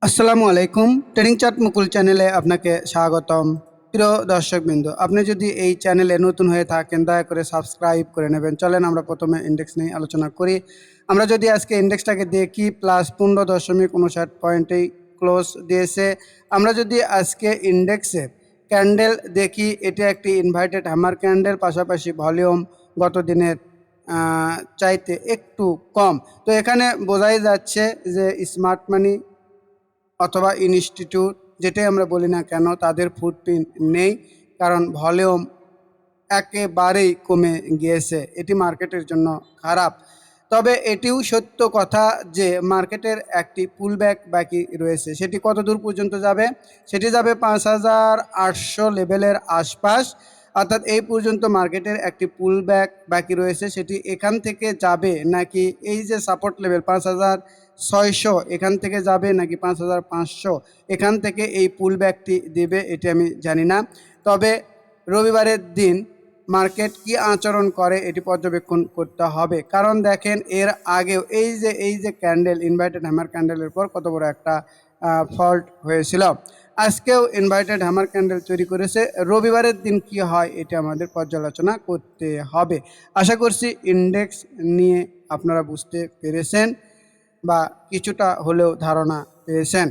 আসসালামু আলাইকুম। Trading chart মুকুল চ্যানেলে আপনাকে স্বাগতম। প্রিয় দর্শকবৃন্দ, আপনি যদি এই চ্যানেলে নতুন হয়ে থাকেন দয়া করে সাবস্ক্রাইব করে নেবেন। চলেন আমরা প্রথমে ইন্ডেক্স নিয়ে আলোচনা করি। আমরা যদি আজকে ইন্ডেক্সটাকে দেখি প্লাস 15.59 পয়েন্টেই ক্লোজ দিয়েছে। আমরা যদি আজকে ইন্ডেক্সে ক্যান্ডেল দেখি, এটা একটি ইনভার্টেড হ্যামার ক্যান্ডেল, পাশাপাশি ভলিউম গত দিনের চাইতে একটু কম। তো এখানে বোঝাই যাচ্ছে যে স্মার্ট মানি অথবা ইনস্টিটিউট যেটাই আমরা বলি না কেন তাদের ফুটপ্রিন্ট নেই, কারণ ভলিউম একেবারেই কমে গিয়েছে। এটি মার্কেটের জন্য খারাপ। তবে এটিও সত্য কথা যে মার্কেটের একটি পুলব্যাক বাকি রয়েছে। সেটি কত দূর পর্যন্ত যাবে? সেটি যাবে 5800 লেভেলের আশপাশ। অর্থাৎ এই পর্যন্ত মার্কেটের একটি পুলব্যাক বাকি রয়েছে। সেটি এখান থেকে যাবে নাকি এই যে সাপোর্ট লেভেল 5600 এখান থেকে যাবে নাকি 5500 এখান থেকে এই পুলব্যাকটি দেবে, এটি আমি জানি না। তবে রবিবারের দিন মার্কেট কি আচরণ করে এটি পর্যবেক্ষণ করতে হবে। কারণ দেখেন এর আগেও এই যে ক্যান্ডেল, ইনভার্টেড হ্যামার ক্যান্ডেলের পর কত বড় একটা ফল্ট হয়েছিল। আজকেও ইনভার্টেড হ্যামার ক্যান্ডেল তৈরি করেছে। রবিবারের দিন কি হয় এটি আমাদের পর্যালোচনা করতে হবে। আশা করছি ইন্ডেক্স নিয়ে আপনারা বুঝতে পেরেছেন বা কিছুটা হলেও ধারণা পেয়েছেন।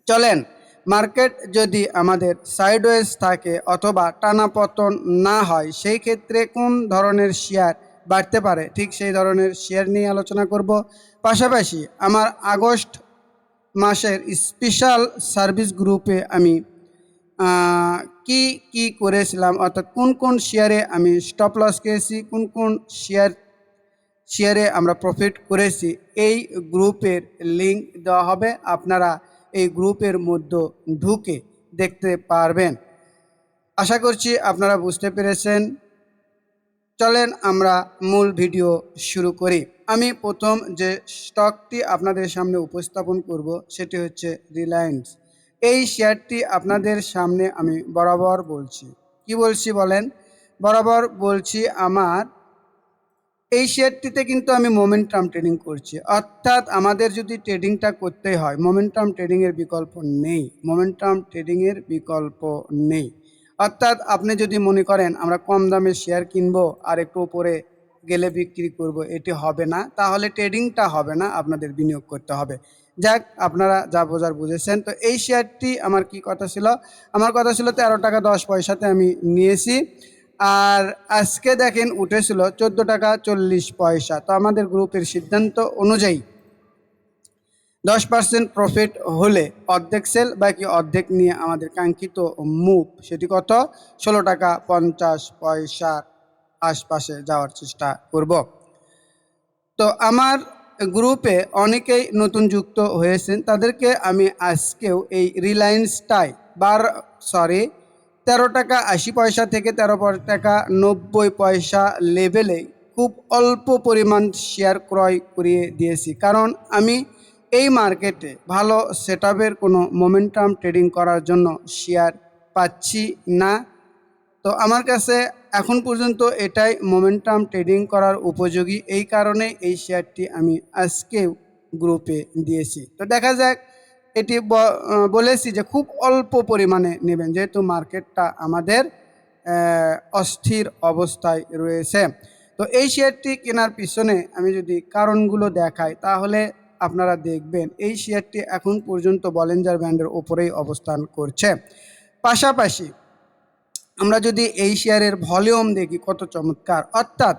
চলেন, মার্কেট যদি আমাদের সাইডওয়েজ থাকে অথবা টানা পতন না হয়, সেই ক্ষেত্রে কোন ধরনের শেয়ার বাড়তে পারে ঠিক সেই ধরনের শেয়ার নিয়ে আলোচনা করব। পাশাপাশি আমার আগস্ট মাসের স্পেশাল সার্ভিস গ্রুপে আমি কি কি করেছিলাম, অর্থাৎ কোন কোন শেয়ারে আমি স্টপ লস খেয়েছি, কোন কোন শেয়ারে আমরা প্রফিট করেছি, এই গ্রুপের লিঙ্ক দেওয়া হবে। আপনারা এই গ্রুপের মধ্যে ঢুকে দেখতে পারবেন। আশা করছি আপনারা বুঝতে পেরেছেন। চলেন আমরা মূল ভিডিও শুরু করি। আমি প্রথম যে স্টকটি আপনাদের সামনে উপস্থাপন করব সেটি হচ্ছে রিলায়েন্স। এই শেয়ারটি আপনাদের সামনে আমি বরাবর বলছি। কি বলছি বলেন? বরাবর বলছি আমার এই শেয়ারটিতে কিন্তু আমি মোমেন্টাম ট্রেডিং করছি। অর্থাৎ আমাদের যদি ট্রেডিংটা করতে হয়, মোমেন্টাম ট্রেডিংয়ের বিকল্প নেই। মোমেন্টাম ট্রেডিংয়ের বিকল্প নেই। অর্থাৎ আপনি যদি মনে করেন আমরা কম দামে শেয়ার কিনবো আর একটু উপরে গেলে বিক্রি করব, এটি হবে না। তাহলে ট্রেডিংটা হবে না, আপনাদের বিনিয়োগ করতে হবে। যাক, আপনারা যা বোঝার বুঝেছেন। তো এই শেয়ারটি আমার কি কথা ছিল? আমার কথা ছিল 13 টাকা 10 পয়সাতে আমি নিয়েছি। আর আজকে দেখেন উঠেছিল 14 টাকা 40 পয়সা। তো আমাদের গ্রুপের সিদ্ধান্ত অনুযায়ী 10% প্রফিট হলে অর্ধেক সেল, বাকি অর্ধেক নিয়ে আমাদের কাঙ্ক্ষিত মুভ সেটি কত 16 টাকা 50 পয়সার আশপাশে যাওয়ার চেষ্টা করব। তো আমার গ্রুপে অনেকেই নতুন যুক্ত হয়েছেন, তাদেরকে আমি আজকেও এই রিলায়েন্সটাই 13 টাকা 80 পয়সা থেকে 13 টাকা 90 পয়সা লেভেলে খুব অল্প পরিমাণ শেয়ার ক্রয় করিয়ে দিয়েছি। কারণ আমি এই মার্কেটে ভালো সেটআপের কোনো মোমেন্টাম ট্রেডিং করার জন্য শেয়ার পাচ্ছি না। তো আমার কাছে এখন পর্যন্ত এটাই মোমেন্টাম ট্রেডিং করার উপযোগী। এই কারণে এই শেয়ারটি আমি আজকেও গ্রুপে দিয়েছি। তো দেখা যাক, এটি বলেছি যে খুব অল্প পরিমাণে নেবেন, যেহেতু মার্কেটটা আমাদের অস্থির অবস্থায় রয়েছে। তো এই শেয়ারটি কেনার পিছনে আমি যদি কারণগুলো দেখাই তাহলে আপনারা দেখবেন এই শেয়ারটি এখন পর্যন্ত বলিঞ্জার ব্যান্ডের ওপরেই অবস্থান করছে। পাশাপাশি আমরা যদি এই শেয়ারের ভলিউম দেখি কত চমৎকার। অর্থাৎ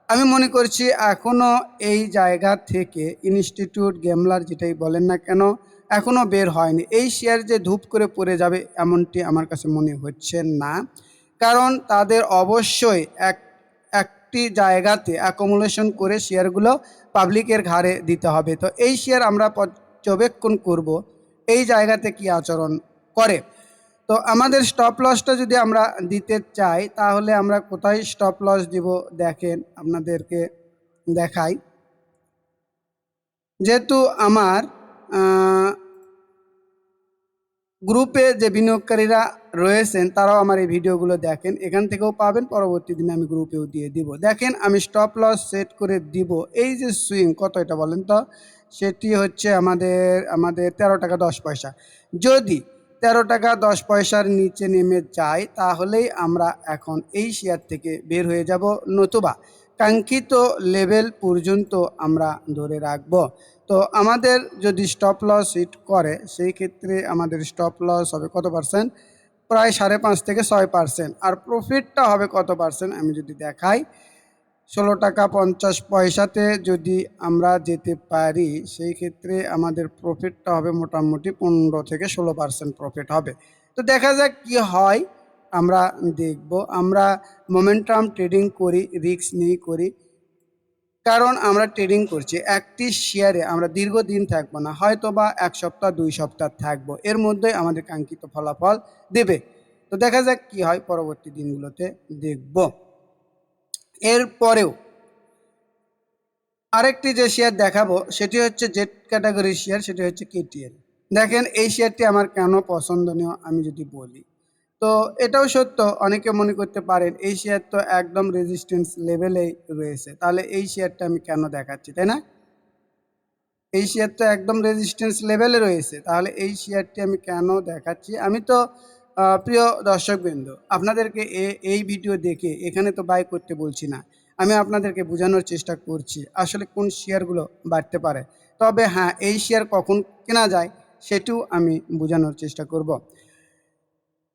আমি মনে করছি এখনও এই জায়গা থেকে ইনস্টিটিউট গ্যামলার যেটাই বলেন না কেন এখনও বের হয়নি। এই শেয়ার যে ধূপ করে পড়ে যাবে এমনটি আমার কাছে মনে হচ্ছে না। কারণ তাদের অবশ্যই একটি জায়গাতে অ্যাকুমুলেশন করে শেয়ারগুলো পাবলিকের ঘাড়ে দিতে হবে। তো এই শেয়ার আমরা পর্যবেক্ষণ করব এই জায়গাতে কি আচরণ করে। তো আমাদের স্টপ লসটা যদি আমরা দিতে চাই তাহলে আমরা কোথায় স্টপ লস দিব দেখেন, আপনাদেরকে দেখাই। যেহেতু আমার গ্রুপে যে বিনিয়োগকারীরা রয়েছেন তারাও আমার এই ভিডিওগুলো দেখেন, এখান থেকেও পাবেন। পরবর্তী দিনে আমি গ্রুপেও দিয়ে দিব। দেখেন আমি স্টপ লস সেট করে দিব। এই যে সুইং কত এটা বলেন তো, সেটি হচ্ছে আমাদের আমাদের 13 টাকা 10 পয়সা। যদি 13 টাকা 10 পয়সার নিচে নেমে যায় তাহলেই আমরা এখন এই শেয়ার থেকে বের হয়ে যাব, নতুবা কাঙ্ক্ষিত লেভেল পর্যন্ত আমরা ধরে রাখব। তো আমাদের যদি স্টপ লস হিট করে সেই ক্ষেত্রে আমাদের স্টপ লস হবে কত পার্সেন্ট? প্রায় 5.5 থেকে 6%। আর প্রফিটটা হবে কত পার্সেন্ট আমি যদি দেখাই, 16 টাকা 50 পয়সাতে যদি আমরা যেতে পারি সেই ক্ষেত্রে আমাদের প্রফিটটা হবে মোটামুটি 15 থেকে 16% প্রফিট হবে। তো দেখা যাক কি হয়, আমরা দেখব। আমরা মোমেন্টাম ট্রেডিং করি, রিস্ক নিয়ে করি, কারণ আমরা ট্রেডিং করছি একটি শেয়ারে। আমরা দীর্ঘদিন থাকবো না, হয়তো বা 1 সপ্তাহ 2 সপ্তাহ থাকবো, এর মধ্যে আমাদের কাঙ্ক্ষিত ফলাফল দেবে। তো দেখা যাক কি হয়, পরবর্তী দিনগুলোতে দেখব। এরপরেও আরেকটি যে শেয়ার দেখাবো সেটি হচ্ছে জেড ক্যাটাগরির শেয়ার, সেটি হচ্ছে কেটিএল। দেখেন এই শেয়ারটি আমার কেন পছন্দনীয় আমি যদি বলি, তো এটাও সত্য। অনেকে মনে করতে পারেন এই শেয়ার তো একদম রেজিস্ট্যান্স লেভেলেই রয়েছে, তাহলে এই শেয়ারটা আমি কেন দেখাচ্ছি, তাই না? এই শেয়ার তো একদম রেজিস্ট্যান্স লেভেলে রয়েছে, তাহলে এই শেয়ারটি আমি কেন দেখাচ্ছি? আমি তো প্রিয় দর্শকবৃন্দ, আপনাদেরকে এই ভিডিও দেখে এখানে তো বাই করতে বলছি না, আমি আপনাদেরকে বোঝানোর চেষ্টা করছি আসলে কোন শেয়ারগুলো বাড়তে পারে। তবে হ্যাঁ, এই শেয়ার কখন কেনা যায় সেটিও আমি বোঝানোর চেষ্টা করব।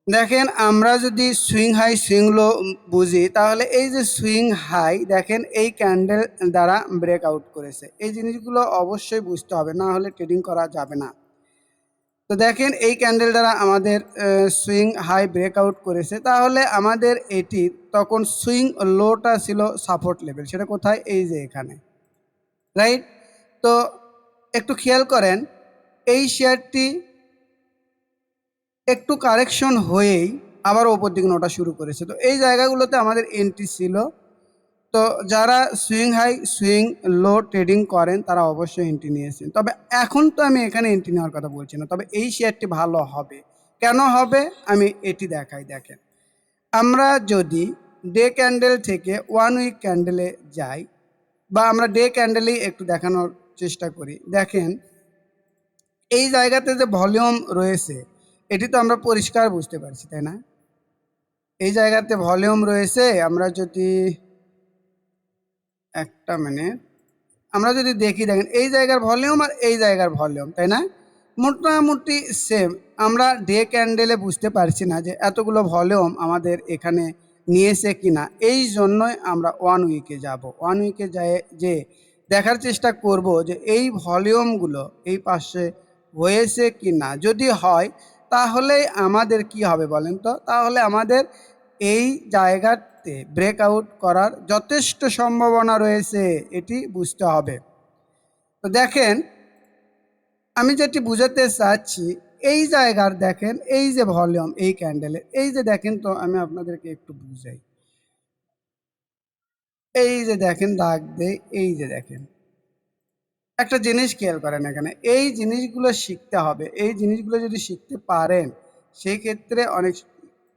দেখেন আমরা যদি সুইং হাই সুইং লো বুঝি, তাহলে এই যে সুইং হাই দেখেন এই ক্যান্ডেল দ্বারা ব্রেকআউট করেছে, এই জিনিসগুলো অবশ্যই বুঝতে হবে, না হলে ট্রেডিং করা যাবে না। তো দেখেন এই ক্যান্ডেল দ্বারা আমাদের সুইং হাই ব্রেকআউট করেছে, তাহলে আমাদের এটির তখন সুইং লোটা ছিল সাপোর্ট লেভেল, সেটা কোথায়? এই যে এখানে, রাইট? তো একটু খেয়াল করেন, এই শেয়ারটি একটু কারেকশন হয়েই আবার ওপর দিকে নোটা শুরু করেছে। তো এই জায়গাগুলোতে আমাদের এন্ট্রি ছিল। তো যারা swing high swing low trading করেন তারা অবশ্যই এন্ট্রি নিয়েছেন। তবে এখন তো আমি এখানে এন্ট্রি নেওয়ার কথা বলছি না, তবে এই শেয়ারটি ভালো হবে। কেন হবে আমি এটি দেখাই। দেখেন আমরা যদি ডে ক্যান্ডেল থেকে 1 উইক ক্যান্ডেলে যাই, বা আমরা ডে ক্যান্ডেলেই একটু দেখানোর চেষ্টা করি, দেখেন এই জায়গাতে যে ভলিউম রয়েছে এটি তো আমরা পরিষ্কার বুঝতে পারছি, তাই না? এই জায়গাতে ভলিউম রয়েছে, আমরা যদি একটা মিনিট আমরা যদি দেখি, দেখেন এই জায়গার ভলিউম আর এই জায়গার ভলিউম, তাই না? মোটামুটি সেম। আমরা ডে ক্যান্ডেলে বুঝতে পারছি না যে এতগুলো ভলিউম আমাদের এখানে নিয়েছে কিনা, এই জন্যই আমরা 1 উইকে যাব। 1 উইকে যে দেখার চেষ্টা করব যে এই ভলিউমগুলো এই পাশে হয়েছে কি না। যদি হয় তাহলে আমাদের কি হবে বলেন তো? তাহলে আমাদের এই জায়গাতে ব্রেকআউট করার যথেষ্ট সম্ভাবনা রয়েছে, এটি বুঝতে হবে। তো দেখেন আমি যেটি বুঝাতে চাচ্ছি, এই জায়গার দেখেন এই যে ভলিউম এই ক্যান্ডেলের, এই যে দেখেন, তো আমি আপনাদেরকে একটু বুঝাই। এই যে দেখেন দাগ দেই, এই যে দেখেন, একটা জিনিস খেয়াল করেন, এখানে এই জিনিসগুলো শিখতে হবে। এই জিনিসগুলো যদি শিখতে পারেন সেই ক্ষেত্রে অনেক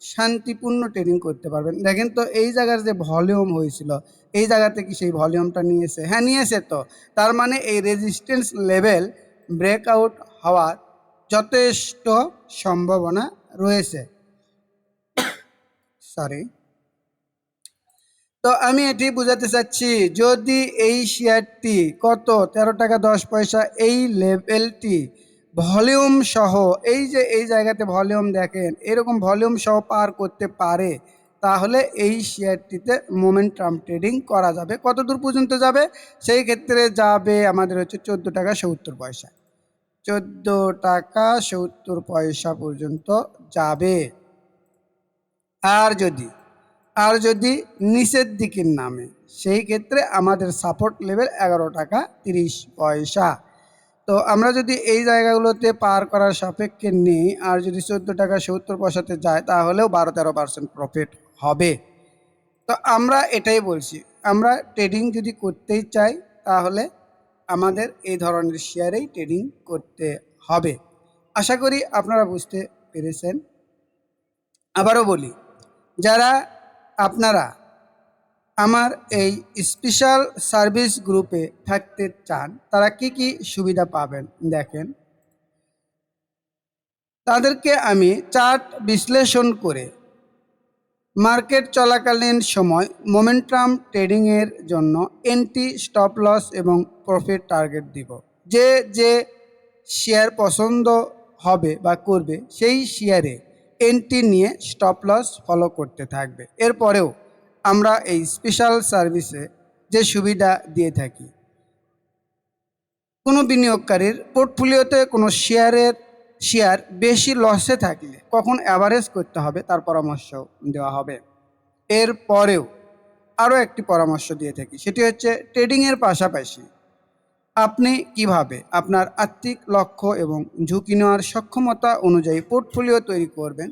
শান্তিপূর্ণ ট্রেডিং করতে পারবেন। দেখেন তো এই জায়গার যে ভলিউম হয়েছিল, এই জায়গাতে কি সেই ভলিউমটা নিয়েছে? হ্যাঁ নিয়েছে। তো তার মানে এই রেজিস্ট্যান্স লেভেল ব্রেকআউট হওয়ার যথেষ্ট সম্ভাবনা রয়েছে। সরি। তো আমি এটি বুঝাতে চাচ্ছি, যদি এই শেয়ারটি কত 13 টাকা 10 পয়সা এই লেভেলটি ভলিউম সহ, এই যে এই জায়গাতে ভলিউম দেখেন এরকম ভলিউম সহ পার করতে পারে, তাহলে এই শেয়ারটিতে মোমেন্টাম ট্রেডিং করা যাবে। কত দূর পর্যন্ত যাবে? সেই ক্ষেত্রে যাবে আমাদের হচ্ছে 14 টাকা 70 পয়সা। 14 টাকা 70 পয়সা পর্যন্ত যাবে। আর যদি নিচের দিকের নামে সেই ক্ষেত্রে আমাদের সাপোর্ট লেভেল 11 টাকা 30 পয়সা। তো আমরা যদি এই জায়গাগুলোতে পার করার সাপেক্ষে নিই, আর যদি 14 টাকা 70 পয়সাতে যায় তাহলেও 12-13% প্রফিট হবে। তো আমরা এটাই বলছি, আমরা ট্রেডিং যদি করতেই চাই তাহলে আমাদের এই ধরনের শেয়ারেই ট্রেডিং করতে হবে। আশা করি আপনারা বুঝতে পেরেছেন। আবারও বলি, যারা আপনারা আমার এই স্পেশাল সার্ভিস গ্রুপে থাকতে চান তারা কি কি সুবিধা পাবেন দেখেন। তাদেরকে আমি চার্ট বিশ্লেষণ করে মার্কেট চলাকালীন সময় মোমেন্টাম ট্রেডিংয়ের জন্য এন্ট্রি, স্টপ লস এবং প্রফিট টার্গেট দিব। যে যে শেয়ার পছন্দ হবে বা করবে সেই শেয়ারে এন্ট্রি নিয়ে স্টপ লস ফলো করতে থাকবে। এরপরেও আমরা এই স্পেশাল সার্ভিসে যে সুবিধা দিয়ে থাকি, কোনো বিনিয়োগকারীর পোর্টফোলিওতে কোনো শেয়ার বেশি লসে থাকলে কখন অ্যাভারেজ করতে হবে তার পরামর্শ দেওয়া হবে। এরপরেও আরও একটি পরামর্শ দিয়ে থাকি, সেটি হচ্ছে ট্রেডিংয়ের পাশাপাশি আপনি কিভাবে আপনার আর্থিক লক্ষ্য এবং ঝুঁকি নেওয়ার সক্ষমতা অনুযায়ী পোর্টফোলিও তৈরি করবেন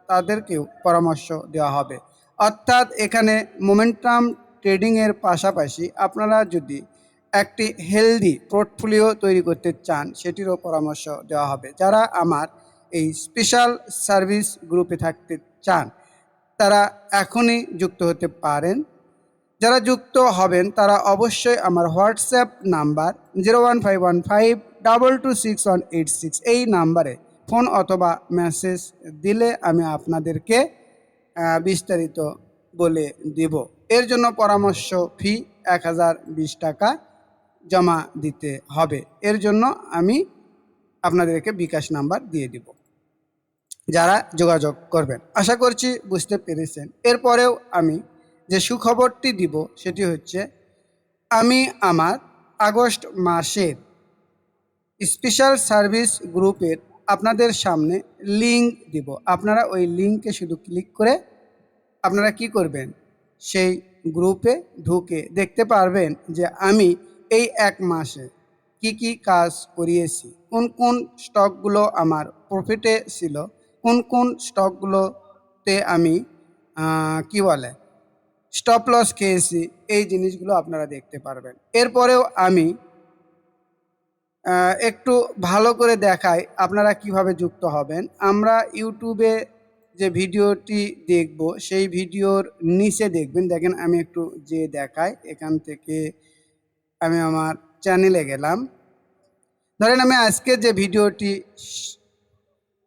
তাদেরকেও পরামর্শ দেওয়া হবে। অর্থাৎ এখানে মোমেন্টাম ট্রেডিংয়ের পাশাপাশি আপনারা যদি একটি হেলদি পোর্টফোলিও তৈরি করতে চান সেটিরও পরামর্শ দেওয়া হবে। যারা আমার এই স্পেশাল সার্ভিস গ্রুপে থাকতে চান তারা এখনই যুক্ত হতে পারেন। যারা যুক্ত হবেন তারা অবশ্যই আমার হোয়াটসঅ্যাপ নাম্বার 01515226186 এই নাম্বারে ফোন অথবা মেসেজ দিলে আমি আপনাদেরকে বিস্তারিত বলে দেব। এর জন্য পরামর্শ ফি 1020 টাকা জমা দিতে হবে। এর জন্য আমি আপনাদেরকে বিকাশ নাম্বার দিয়ে দিব, যারা যোগাযোগ করবেন। আশা করছি বুঝতে পেরেছেন। এরপরেও আমি যে সুখবরটি দিব সেটি হচ্ছে আমি আমার আগস্ট মাসের স্পেশাল সার্ভিস গ্রুপের আপনাদের সামনে লিঙ্ক দিব। আপনারা ওই লিঙ্কে শুধু ক্লিক করে আপনারা কি করবেন, সেই গ্রুপে ঢুকে দেখতে পারবেন যে আমি এই এক মাসে কি কি কাজ করিয়েছি, কোন কোন স্টকগুলো আমার প্রফিটে ছিল, কোন কোন স্টকগুলোতে আমি কি বলে স্টপ লস খেয়েছি, এই জিনিসগুলো আপনারা দেখতে পারবেন। এরপরেও আমি একটু ভালো করে দেখাই আপনারা কিভাবে যুক্ত হবেন। আমরা ইউটিউবে যে ভিডিওটি দেখব সেই ভিডিওর নিচে দেখবেন, দেখেন আমি একটু যে দেখাই, এখান থেকে আমি আমার চ্যানেলে গেলাম। ধরেন আমি আজকে যে ভিডিওটি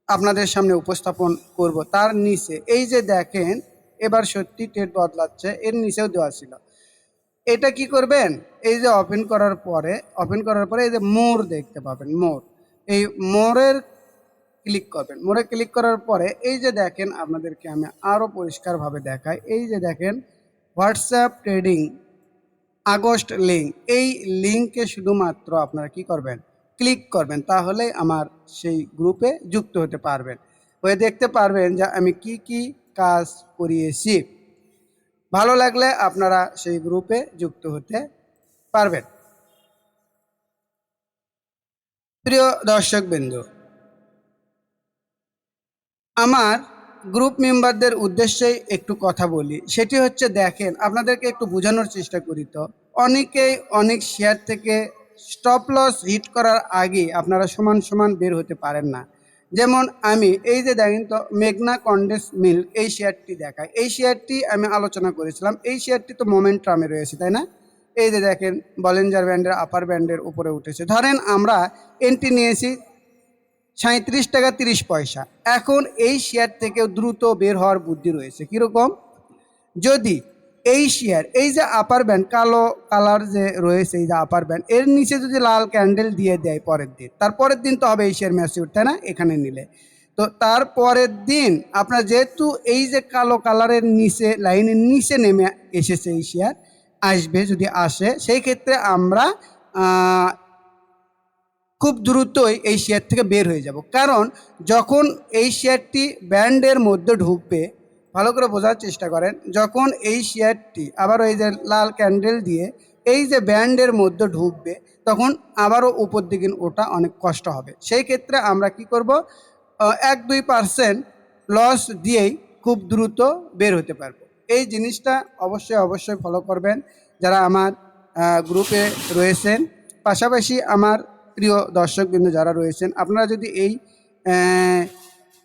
আপনাদের সামনে উপস্থাপন করব তার নিচে এই যে দেখেন এবার সত্যি ট্রেড বদলাচ্ছে, এর নিচেও দেওয়া ছিল। এটা কি করবেন, এই যে ওপেন করার পরে এই যে মোর দেখতে পাবেন, এই মোরের ক্লিক করবেন। মোরে ক্লিক করার পরে এই যে দেখেন আপনাদেরকে আমি আরও পরিষ্কারভাবে দেখাই, এই যে দেখেন হোয়াটসঅ্যাপ ট্রেডিং আগস্ট লিঙ্ক, এই লিঙ্কে শুধুমাত্র আপনারা কি করবেন, ক্লিক করবেন, তাহলে আমার সেই গ্রুপে যুক্ত হতে পারবেন। হয়ে দেখতে পারবেন যে আমি কি কি কাজ করিয়েছি। ভালো লাগলে আপনারা সেই গ্রুপে যুক্ত হতে পারবেন। প্রিয় দর্শকবৃন্দ, আমার গ্রুপ মেম্বারদের উদ্দেশ্যেই একটু কথা বলি। সেটি হচ্ছে দেখেন আপনাদেরকে একটু বোঝানোর চেষ্টা করি। তো অনেকেই অনেক শেয়ার থেকে স্টপ লস হিট করার আগে আপনারা সমান সমান বের হতে পারেন না। যেমন আমি এই যে দেখেন তো মেঘনা কন্ডেন্স মিল্ক এই শেয়ারটি দেখায়, এই শেয়ারটি আমি আলোচনা করেছিলাম। এই শেয়ারটি তো মোমেন্টামে রয়েছে তাই না। এই যে দেখেন বলিঞ্জার ব্যান্ডের আপার ব্যান্ডের উপরে উঠেছে। ধরেন আমরা এন্ট্রি নিয়েছি 37 টাকা 30 পয়সা। এখন এই শেয়ার থেকেও দ্রুত বের হওয়ার বুদ্ধি রয়েছে। কীরকম, যদি এই শেয়ার এই যে আপার ব্যান্ড কালো কালার যে রয়েছে, এই যে আপার ব্যান্ড এর নিচে যদি লাল ক্যান্ডেল দিয়ে দেয় পরের দিন, তারপরের দিন তো হবে এই শেয়ার ম্যাচিউর তাই না, এখানে নিলে তো তারপরের দিন আপনার যেহেতু এই যে কালো কালারের নিচে লাইনের নিচে নেমে এসেছে এই শেয়ার আসবে, যদি আসে সেই ক্ষেত্রে আমরা খুব দ্রুতই এই শেয়ার থেকে বের হয়ে যাব। কারণ যখন এই শেয়ারটি ব্যান্ডের মধ্যে ঢুকবে, ভালো করে বোঝার চেষ্টা করেন, যখন এই শেয়ারটি আবার এই যে লাল ক্যান্ডেল দিয়ে এই যে ব্যান্ডের মধ্যে ঢুকবে তখন আবারও উপর দিকে ওটা অনেক কষ্ট হবে। সেই ক্ষেত্রে আমরা কি করব, 1-2% লস দিয়েই খুব দ্রুত বের হতে পারবো। এই জিনিসটা অবশ্যই ফলো করবেন যারা আমার গ্রুপে রয়েছেন। পাশাপাশি আমার প্রিয় দর্শকবৃন্দ যারা রয়েছেন, আপনারা যদি এই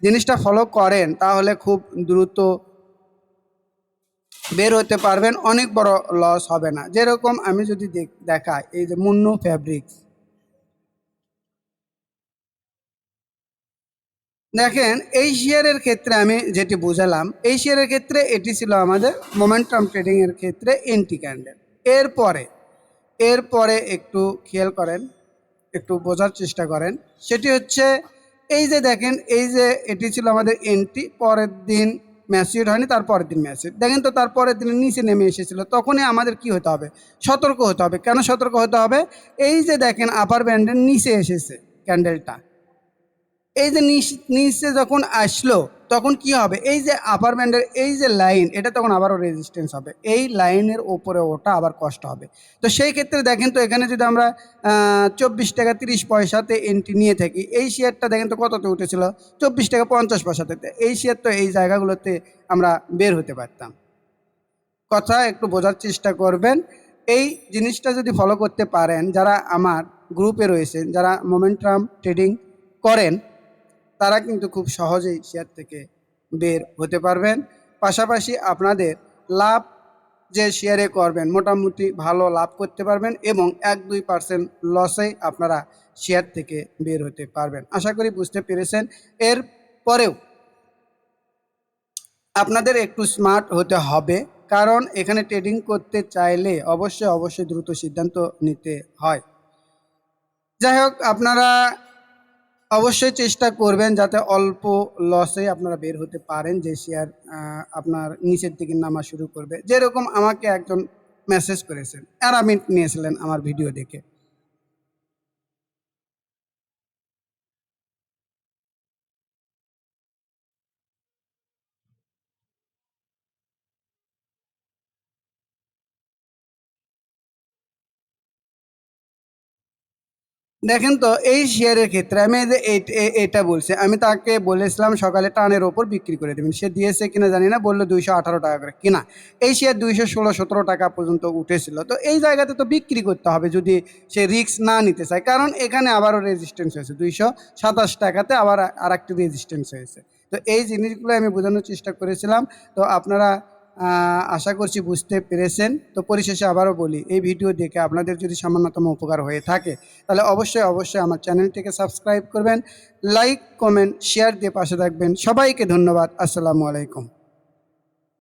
জিনিসটা ফলো করেন তাহলে খুব দ্রুত বের হতে পারবেন, অনেক বড় লস হবে না। যেরকম আমি যদি দেখাই, এই যে মুন্নু ফ্যাব্রিক্স, দেখেন এই শেয়ারের ক্ষেত্রে আমি যেটি বুঝালাম, এই শেয়ারের ক্ষেত্রে এটি ছিল আমাদের মোমেন্টাম ট্রেডিং এর ক্ষেত্রে এন্টি ক্যান্ডেল। এরপরে এরপরে একটু খেয়াল করেন, একটু বোঝার চেষ্টা করেন, সেটি হচ্ছে এই যে দেখেন, এই যে এটি ছিল আমাদের এন্ট্রি, পরের দিন ম্যাচিউর হয়নি, তার পরের দিন ম্যাচিউর, দেখেন তো তার পরের দিন নিচে নেমে এসেছিল। তখনই আমাদের কি হতে হবে, সতর্ক হতে হবে। কেন সতর্ক হতে হবে, এই যে দেখেন আপার ব্যান্ডের নিচে এসেছে ক্যান্ডেলটা, এই যে নিচে যখন আসলো তখন কি হবে, এই যে আপার ব্যান্ডের এই যে লাইন, এটা তখন আবারও রেজিস্ট্যান্স হবে, এই লাইনের ওপরে ওটা আবার কষ্ট হবে। তো সেই ক্ষেত্রে দেখেন তো এখানে যদি আমরা 24 টাকা 30 পয়সাতে এন্ট্রি নিয়ে থাকি, এই শেয়ারটা দেখেন তো কততে উঠেছিল, 24 টাকা 50 পয়সাতে। এই শেয়ার তো এই জায়গাগুলোতে আমরা বের হতে পারতাম। কথা একটু বোঝার চেষ্টা করবেন। এই জিনিসটা যদি ফলো করতে পারেন, যারা আমার গ্রুপে রয়েছেন, যারা মোমেন্টাম ট্রেডিং করেন, তারা কিন্তু খুব সহজেই শেয়ার থেকে বের হতে পারবেন। পাশাপাশি আপনাদের লাভ যে শেয়ারে করবেন, মোটামুটি ভালো লাভ করতে পারবেন এবং 1-2% লসেই আপনারা শেয়ার থেকে বের হতে পারবেন। আশা করি বুঝতে পেরেছেন। এর পরেও আপনাদের একটু স্মার্ট হতে হবে, কারণ এখানে ট্রেডিং করতে চাইলে অবশ্যই অবশ্যই দ্রুত সিদ্ধান্ত নিতে হয়। যাই হোক, আপনারা অবশ্যই চেষ্টা করবেন যাতে অল্প লসে আপনারা বের হতে পারেন, যে শেয়ার আপনার নিচের দিকে নামা শুরু করবে। যেরকম আমাকে একজন মেসেজ করেছেন, অ্যারামিট নিয়েছিলেন আমার ভিডিও দেখে। দেখেন তো এই শেয়ারের ক্ষেত্রে আমি এই যে এটা বলছি, আমি তাকে বলেছিলাম সকালে টানের ওপর বিক্রি করে দেবেন, সে দিয়েছে কিনা জানি না, বললো 218 টাকা করে কিনা। এই শেয়ার 216-17 টাকা পর্যন্ত উঠেছিল। তো এই জায়গাতে তো বিক্রি করতে হবে যদি সে রিস্ক না নিতে চায়, কারণ এখানে আবারও রেজিস্ট্যান্স হয়েছে 227 টাকাতে, আবার আর একটি রেজিস্ট্যান্স হয়েছে। তো এই জিনিসগুলো আমি বোঝানোর চেষ্টা করেছিলাম। তো আপনারা আশা করছি বুঝতে পেরেছেন। তো পরিশেষে আবারও বলি, এই ভিডিও দেখে আপনাদের যদি সামান্যতম উপকার হয়ে থাকে, তাহলে অবশ্যই অবশ্যই আমার চ্যানেলটিকে সাবস্ক্রাইব করবেন, লাইক কমেন্ট শেয়ার দিয়ে পাশে থাকবেন। সবাইকে ধন্যবাদ। আসসালামু আলাইকুম।